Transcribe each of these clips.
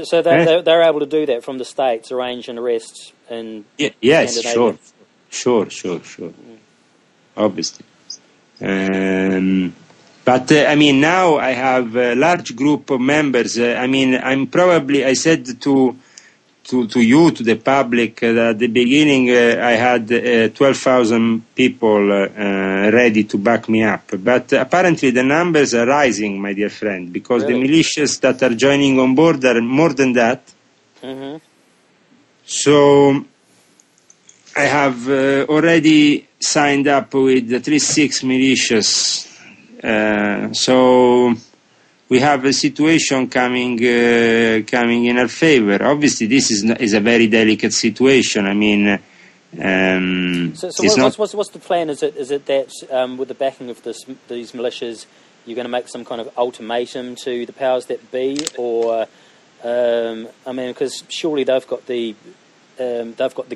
So they're able to do that from the States, arrange an arrest in yes, Scandinavia. Sure. Obviously. But I mean, now I have a large group of members. I mean, I said to you, to the public, that at the beginning I had 12,000 people ready to back me up. But apparently the numbers are rising, my dear friend, because Really? the militias that are joining on board are more than that. Mm-hmm. So I have already signed up with at least 6 militias. So we have a situation coming in our favor. Obviously, this is a very delicate situation. I mean, So what's the plan? Is it that with the backing of these militias, you're going to make some kind of ultimatum to the powers that be, or I mean, because surely they've got the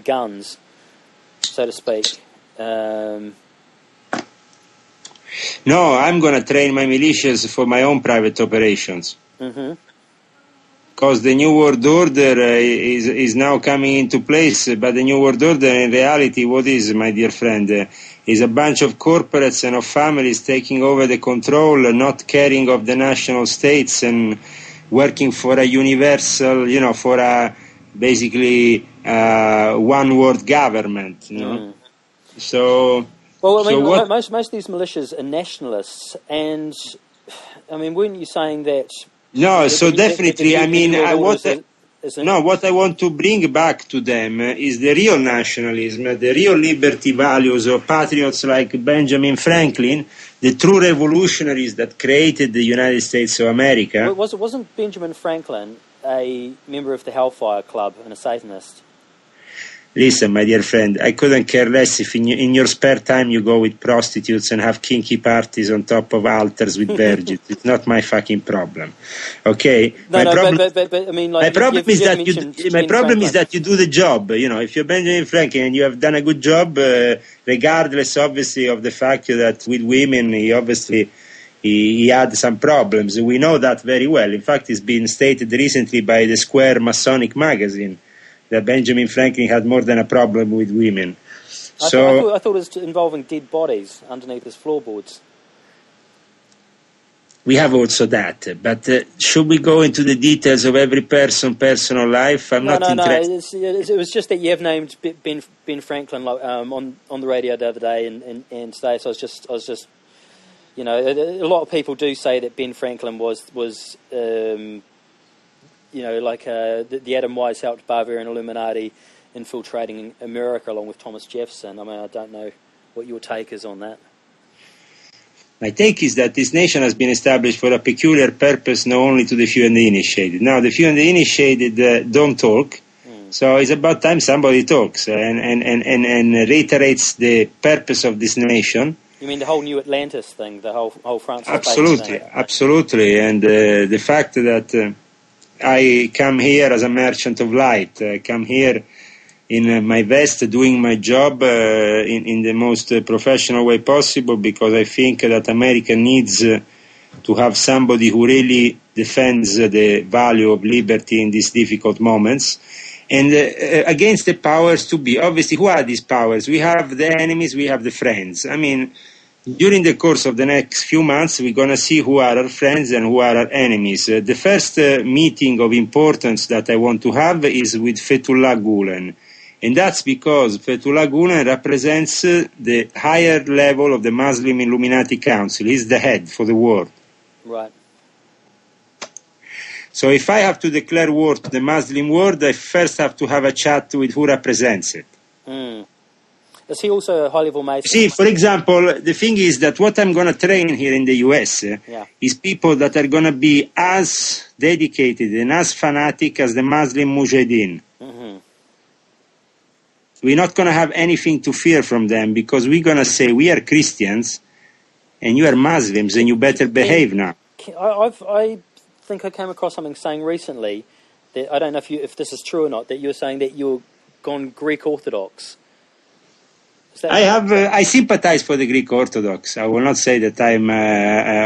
guns, so to speak. No, I'm going to train my militias for my own private operations. Mm-hmm. Because the New World Order is now coming into place, but the New World Order in reality, what is, my dear friend, is a bunch of corporates and of families taking over the control, not caring of the national states and working for a universal, for a basically one-world government, So... Well, I mean, most of these militias are nationalists, and I mean, weren't you saying that? No, so definitely. I mean, what I want to bring back to them is the real nationalism, the real liberty values of patriots like Benjamin Franklin, the true revolutionaries that created the United States of America. Wasn't Benjamin Franklin a member of the Hellfire Club and a Satanist? Listen, my dear friend, I couldn't care less if in your spare time you go with prostitutes and have kinky parties on top of altars with virgins. It's not my fucking problem. Okay? But I mean, like, my problem is that you do the job. If you're Benjamin Franklin and you have done a good job, regardless, obviously, of the fact that with women, he had some problems. We know that very well. In fact, it's been stated recently by the Square Masonic magazine that Benjamin Franklin had more than a problem with women. I thought it was involving dead bodies underneath his floorboards. We have also that, but should we go into the details of every personal life? I'm not interested. No. It was just that you have named Ben Franklin on the radio the other day and today. So I was just, a lot of people do say that Ben Franklin was the Adam Wise helped Bavarian Illuminati infiltrating America along with Thomas Jefferson. I mean, I don't know what your take is on that. My take is that this nation has been established for a peculiar purpose, not only to the few and the initiated. Now, the few and the initiated don't talk, so it's about time somebody talks and reiterates the purpose of this nation. You mean the whole New Atlantis thing, the whole France? Absolutely, and the fact that I come here as a merchant of light. I come here in my vest doing my job in the most professional way possible, because I think that America needs to have somebody who really defends the value of liberty in these difficult moments. And against the powers to be. Obviously, who are these powers? We have the enemies, we have the friends. I mean, during the course of the next few months, we're going to see who are our friends and who are our enemies. The first meeting of importance that I want to have is with Fethullah Gulen. And that's because Fethullah Gulen represents the higher level of the Muslim Illuminati Council. He's the head for the world. Right. So if I have to declare war to the Muslim world, I first have to have a chat with who represents it. Is he also a high-level Mason? See, for example, the thing is that what I'm going to train here in the US is people that are going to be as dedicated and as fanatic as the Muslim Mujahideen. Mm-hmm. We're not going to have anything to fear from them, because we're going to say we are Christians and you are Muslims and you better behave now. I think I came across something saying recently that, I don't know if this is true or not, that you were saying that you're gone Greek Orthodox. I sympathize for the Greek Orthodox. I will not say that I'm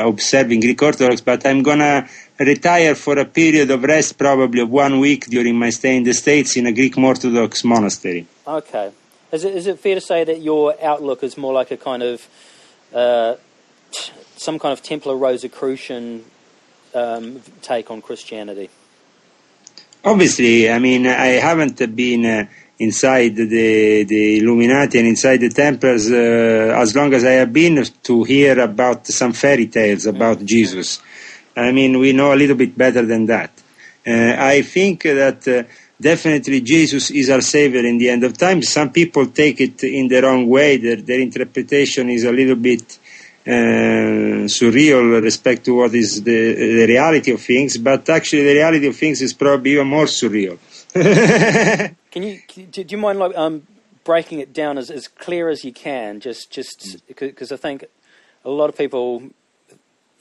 observing Greek Orthodox, but I'm gonna retire for a period of rest, probably of 1 week during my stay in the States in a Greek Orthodox monastery. Okay. Is it fair to say that your outlook is more like a kind of some kind of Templar Rosicrucian take on Christianity? Obviously, I mean, I haven't been inside the Illuminati and inside the Templars as long as I have been to hear about some fairy tales about Jesus. I mean, we know a little bit better than that. I think that definitely Jesus is our Savior in the end of time. Some people take it in the wrong way. Their interpretation is a little bit surreal with respect to what is the reality of things, but actually the reality of things is probably even more surreal. Do you mind breaking it down as clear as you can, just because I think a lot of people,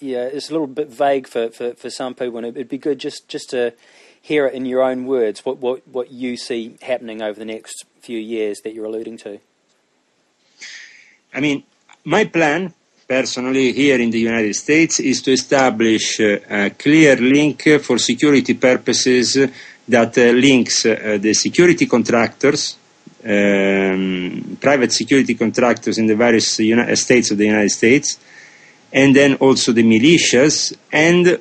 it's a little bit vague for some people, and it'd be good just to hear it in your own words, what you see happening over the next few years that you're alluding to. I mean, my plan personally here in the United States is to establish a clear link for security purposes that links the security contractors, private security contractors in the various states of the United States, and then also the militias, and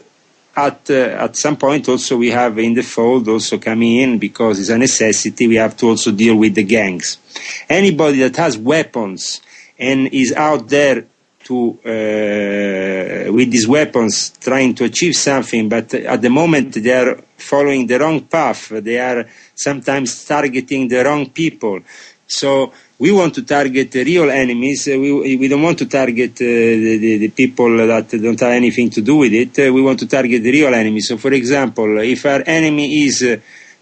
at some point also we have in the fold also coming in, because it's a necessity, we have to also deal with the gangs. Anybody that has weapons and is out there to with these weapons trying to achieve something, but at the moment they are following the wrong path, they are sometimes targeting the wrong people. So we want to target the real enemies. We don't want to target the people that don't have anything to do with it. We want to target the real enemies. So, for example, if our enemy is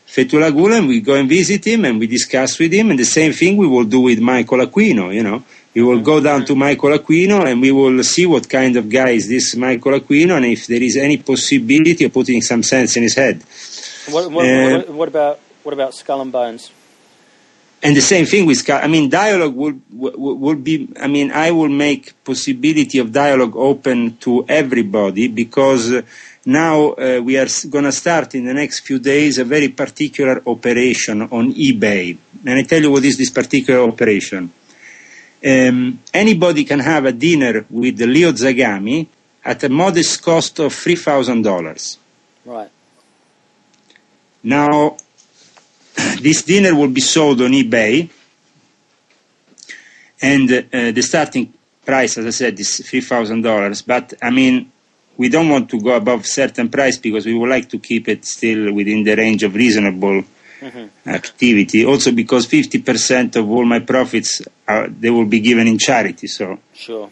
Fethullah Gulen, we go and visit him and we discuss with him. And the same thing we will do with Michael Aquino, you know. We will go down to Michael Aquino and we will see what kind of guy is this Michael Aquino and if there is any possibility of putting some sense in his head. What about Skull and Bones? And the same thing with, I mean, dialogue would be, I mean, I will make possibility of dialogue open to everybody, because now we are going to start in the next few days a very particular operation on eBay. And I tell you what is this particular operation. Anybody can have a dinner with Leo Zagami at a modest cost of $3,000. Right. Now, this dinner will be sold on eBay, and the starting price, as I said, is $3,000. But, I mean, we don't want to go above certain price because we would like to keep it still within the range of reasonable activity. Also because 50% of all my profits, they will be given in charity. So. Sure.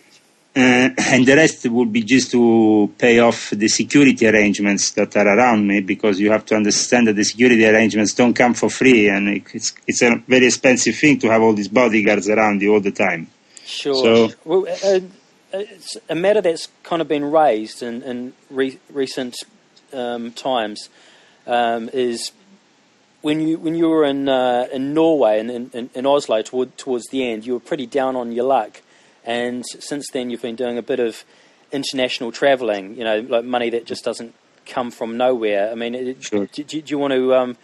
And the rest will be just to pay off the security arrangements that are around me, because you have to understand that the security arrangements don't come for free, and it's a very expensive thing to have all these bodyguards around you all the time. Sure. So, well, it's a matter that's kind of been raised in recent times is when you were in Norway and in Oslo towards the end, you were pretty down on your luck. And since then, you've been doing a bit of international travelling, you know, like money that just doesn't come from nowhere. I mean, sure. do you want to...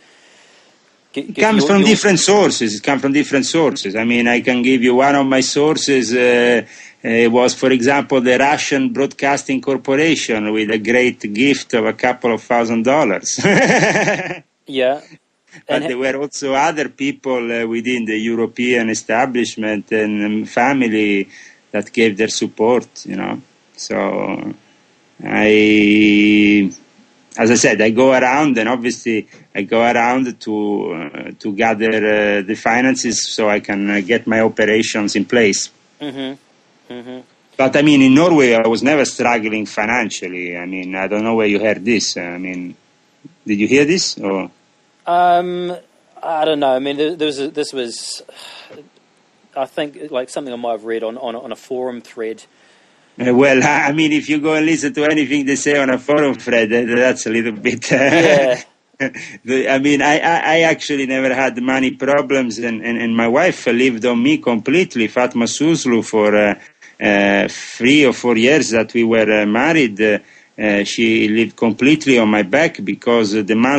It comes from different sources. It comes from different sources. I mean, I can give you one of my sources. Was, for example, the Russian Broadcasting Corporation with a great gift of a couple of $1,000. Yeah. But there were also other people within the European establishment and family that gave their support, you know. So as I said, I go around, and obviously I go around to gather the finances so I can get my operations in place. Mm-hmm. Mm-hmm. But I mean, in Norway, I was never struggling financially. I mean, I don't know where you heard this. I mean, did you hear this? Or? I don't know. I mean, this was, I think, like something I might have read on a forum thread. Well, I mean, if you go and listen to anything they say on a forum thread, that's a little bit... Yeah. I mean, I actually never had money problems, and my wife lived on me completely. Fatma Suslu, for 3 or 4 years that we were married, she lived completely on my back, because the months